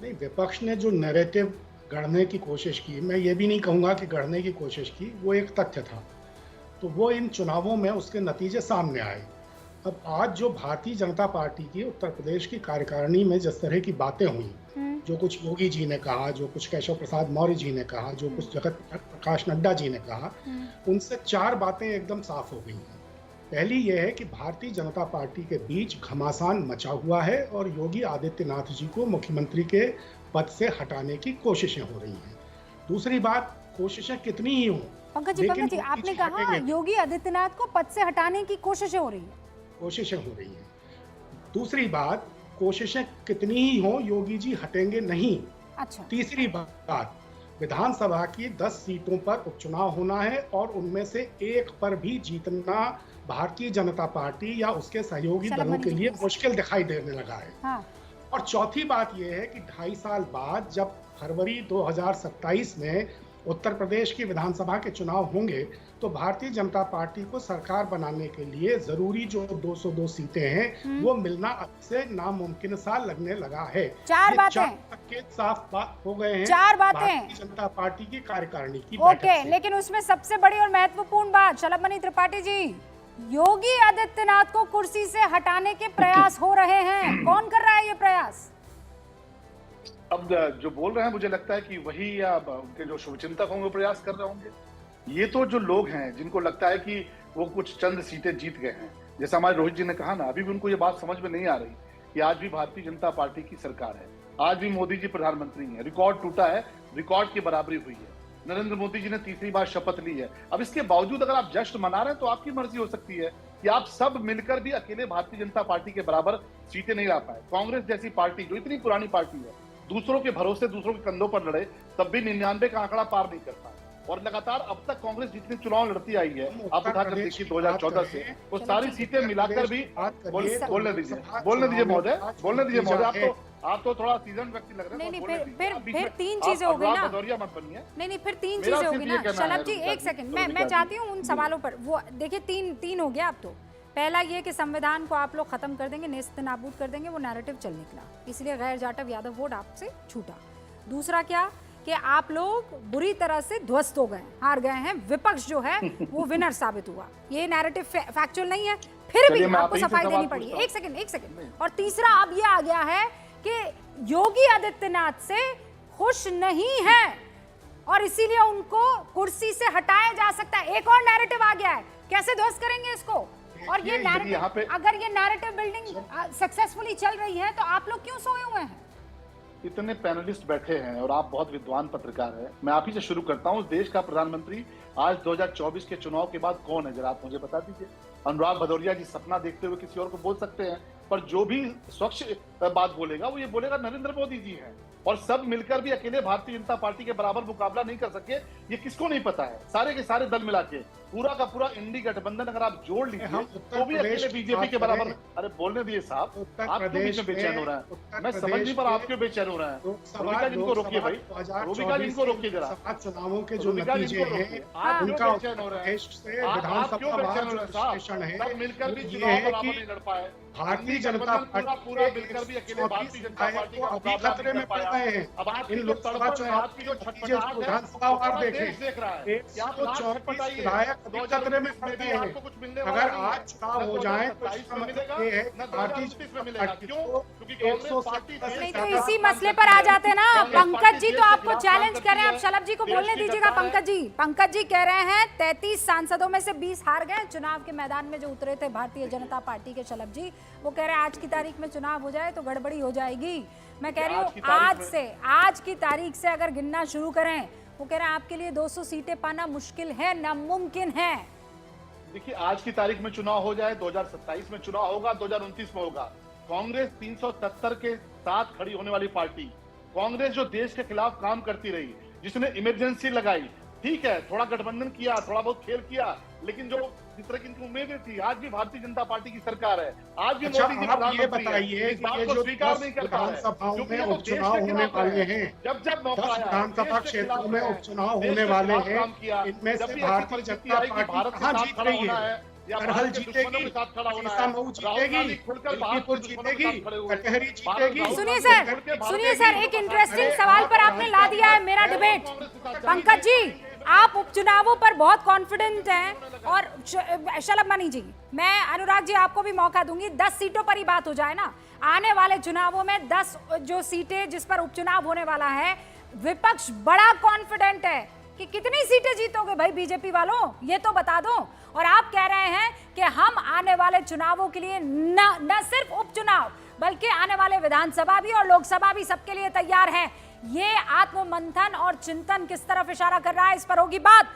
नहीं, विपक्ष ने जो नैरेटिव गढ़ने की कोशिश की, मैं ये भी नहीं कहूँगा कि गढ़ने की कोशिश की, वो एक तथ्य था। तो वो इन चुनावों में उसके नतीजे सामने आए। अब आज जो भारतीय जनता पार्टी की उत्तर प्रदेश की कार्यकारिणी में जिस तरह की बातें हुई, हम्म, जो कुछ योगी जी ने कहा, जो कुछ केशव प्रसाद मौर्य जी ने कहा, जो कुछ जगत प्रकाश नड्डा जी ने कहा, हम्म, उनसे 4 बातें एकदम साफ हो गई हैं। पहली ये है कि भारतीय जनता पार्टी के बीच घमासान मचा हुआ है और योगी आदित्यनाथ जी को मुख्यमंत्री के पद से हटाने की कोशिशें हो रही हैं। दूसरी बात, कोशिशें कितनी ही हों, लेकिन पंकज जी योगी आपने जी कहा हटेंगे, योगी आदित्यनाथ को पद से हटाने की कोशिशें हो रही है। कोशिशें हो रही हैं। दूसरी बात, कोशिशें कितनी ही हों, योगी जी हटेंगे नहीं। अच्छा। तीसरी बात, विधानसभा की 10 सीटों पर उपचुनाव होना है और उनमें से एक पर भी जीतना भारतीय जनता पार्टी या उसके सहयोगी शलभ दलों मणि के जी लिए प्लीज। मुश्किल दिखाई देने लगा है। हाँ। और चौथी बात यह है कि 2.5 साल बाद जब फरवरी 2027 में उत्तर प्रदेश की विधानसभा के चुनाव होंगे, तो भारतीय जनता पार्टी को सरकार बनाने के लिए जरूरी जो 202 सीटें हैं, वो मिलना अब से नामुमकिन सा लगने लगा है। चार ये बातें। 4 संकेत साफ बात हो गए हैं 4 बातें। भारतीय जनता पार्टी की कार्यकारिणी की बैठक ओके, से। लेकिन उसमें सबसे बड़ी और महत्वपूर्ण बात, शलभ मणि त्रिपाठी जी, योगी आदित्यनाथ को कुर्सी से हटाने के प्रयास हो रहे हैं। कौन कर रहा है ये प्रयास? अब जो बोल रहे हैं मुझे लगता है कि वही या उनके जो शुभचिंतक होंगे वो प्रयास कर रहे होंगे। ये तो जो लोग हैं जिनको लगता है कि वो कुछ चंद सीटें जीत गए हैं, जैसे हमारे रोहित जी ने कहा ना, अभी भी उनको ये बात समझ में नहीं आ रही कि आज भी भारतीय जनता पार्टी की सरकार है, आज भी मोदी जी प्रधानमंत्री हैं, रिकॉर्ड टूटा है, रिकॉर्ड की बराबरी हुई है, नरेंद्र मोदी जी ने तीसरी बार शपथ ली है। अब इसके बावजूद अगर आप जश्न मना रहे हैं तो आपकी मर्जी हो सकती है कि आप सब मिलकर भी अकेले भारतीय जनता पार्टी के बराबर सीटें नहीं ला पाए। कांग्रेस जैसी पार्टी जो इतनी पुरानी पार्टी है, दूसरों के भरोसे दूसरों के कंधों पर लड़े, तब भी 99 का आंकड़ा पार नहीं कर पाए। और लगातार अब तक कांग्रेस जितने चुनाव लड़ती आई है, आप उठाकर देखिए 2014 से, वो सारी सीटें मिलाकर भी बोलने दीजिए महोदय, आप तो थोड़ा सीजन व्यक्ति लग रहे हैं। नहीं, फिर 3 चीजें हो गई ना। भदौरिया मत बनिए। नहीं, फिर 3 चीजें हो गई ना। शलभ जी एक सेकंड, मैं चाहती हूँ उन सवालों पर, वो देखिए 3 हो गया अब तो। पहला ये कि संविधान को आप लोग खत्म कर देंगे, नेस्त नाबूद कर देंगे, वो नैरेटिव चल निकला, इसलिए गैर जाटव यादव वोट आपसे छूटा। दूसरा क्या कि आप लोग बुरी तरह से ध्वस्त हो गए, हार गए हैं, विपक्ष जो है वो विनर साबित हुआ। ये नैरेटिव फैक्चुअल नहीं है, फिर भी आपको सफाई देनी पड़ी। एक सेकंड। और तीसरा अब ये आ गया है कि योगी आदित्यनाथ से खुश नहीं है और इसीलिए उनको कुर्सी से हटाया जा सकता है। एक और नैरेटिव आ गया है, कैसे ध्वस्त करेंगे इसको? और ये नैरेटिव, अगर ये नैरेटिव बिल्डिंग सक्सेसफुली चल रही है तो आप लोग क्यों सोए हुए हैं? इतने पैनलिस्ट बैठे हैं और आप बहुत विद्वान पत्रकार हैं, मैं आप ही से शुरू करता हूं। देश का प्रधानमंत्री आज 2024 के चुनाव के बाद कौन है, जरा आप मुझे बता दीजिए। अनुराग भदौरिया जी सपना देखते हुए किसी और को बोल सकते हैं, पर जो भी स्वच्छ बात बोलेगा वो ये बोलेगा नरेंद्र मोदी जी हैं। और सब मिलकर भी अकेले भारतीय जनता पार्टी के बराबर मुकाबला नहीं कर सके, ये किसको नहीं पता है? सारे के सारे दल मिला के पूरा का पूरा इंडी गठबंधन अगर आप जोड़ लीजिए तो भी अकेले बीजेपी के बराबर। अरे बोलने दिए साहब, आप क्यों बीच में बेचैन हो रहे हैं? मैं समझ नहीं, पर आप क्यों बेचैन हो रहे हैं? रोबिका जिनको रोकिए भाई, रोबिका जिनको रोकिए जरा। चुनावों के जो नतीजे हैं, आप उनका बेचैन हो रहे हैं? विधानसभा सब मिलकर भी चुनाव बराबर नहीं लड़ पाए। भारतीय जनता पार्टी पूरा मिलकर भी अकेले भारतीय जनता पार्टी का मुकाबला खतरे में पड़ रहे हैं। अब आप इन लोकसभा चुनाव की जो छटपटाहट है, विधानसभा वार देखें, देख रहा है 134 विधायक खतरे में पड़ गए हैं। अगर आज चुनाव हो जाए तो इसका मतलब ये है कि भारतीय जनता पार्टी को 170 नहीं, तो इसी मसले पर आ जाते ना पंकज जी, तो आपको चैलेंज कर रहे हैं। आप शलभ जी को बोलने दीजिएगा। पंकज जी कह रहे हैं 33 सांसदों में से 20 हार गए चुनाव के मैदान में जो उतरे थे भारतीय जनता पार्टी के। शलभ जी वो कह रहे हैं आज की तारीख में चुनाव हो जाए तो गड़बड़ी हो जाएगी। मैं कह रही हूँ आज की तारीख से अगर गिनना शुरू करें, वो कह रहे हैं आपके लिए 200 सीटें पाना मुश्किल है, नामुमकिन है। देखिए, आज की तारीख में चुनाव हो जाए, 2027 में चुनाव होगा, 2029 में होगा। कांग्रेस 370 के साथ खड़ी होने वाली पार्टी, कांग्रेस जो देश के खिलाफ काम करती रही, जिसने इमरजेंसी लगाई, ठीक है, थोड़ा गठबंधन किया, थोड़ा बहुत खेल किया, लेकिन जो जिस तरह की इनकी उम्मीदें थी, आज भी भारतीय जनता पार्टी की सरकार है, आज भी मोदी जी आप ये बताइए कि ये जो विधानसभाओं में उपचुनाव होने वाले हैं, जब 10 विधानसभा क्षेत्रों में उपचुनाव होने वाले हैं, इनमें से भारतीय जनता पार्टी कहाँ जीत रही है? या करहल भारत के दुश्मनों जीतेगी, के साथ खड़ा होना सीसा है। मऊ राहुल जीतेगी, गांधी खुलकर भारत के लखीमपुर दुश्मनों के जीतेगी, साथ खड़े हुए हैं। कटहरी भारत जीतेगी। राहुल सुनिए गांधी सर, खुलकर भारत सुनिए के सर, दुश्मनों एक के साथ इंटरेस्टिंग खड़े हैं। सवाल पर आपने ला दिया है मेरा डिबेट। पंकज जी, आप उपचुनावों पर बहुत कॉन्फिडेंट हैं और शलभ मनी जी, मैं अनुराग जी आपको भी मौका दूंगी, 10 सीटों पर ही बात हो जाए ना। आने वाले चुनावों में 10 जो सीटें जिस पर उपचुनाव होने वाला है, विपक्ष बड़ा कॉन्फिडेंट है कि कितनी सीटें जीतोगे भाई बीजेपी वालों, ये तो बता दो। और आप कह रहे हैं कि हम आने वाले चुनावों के लिए न सिर्फ उपचुनाव बल्कि आने वाले विधानसभा भी और लोकसभा भी सबके लिए तैयार हैं। ये आत्ममंथन और चिंतन किस तरफ इशारा कर रहा है, इस पर होगी बात।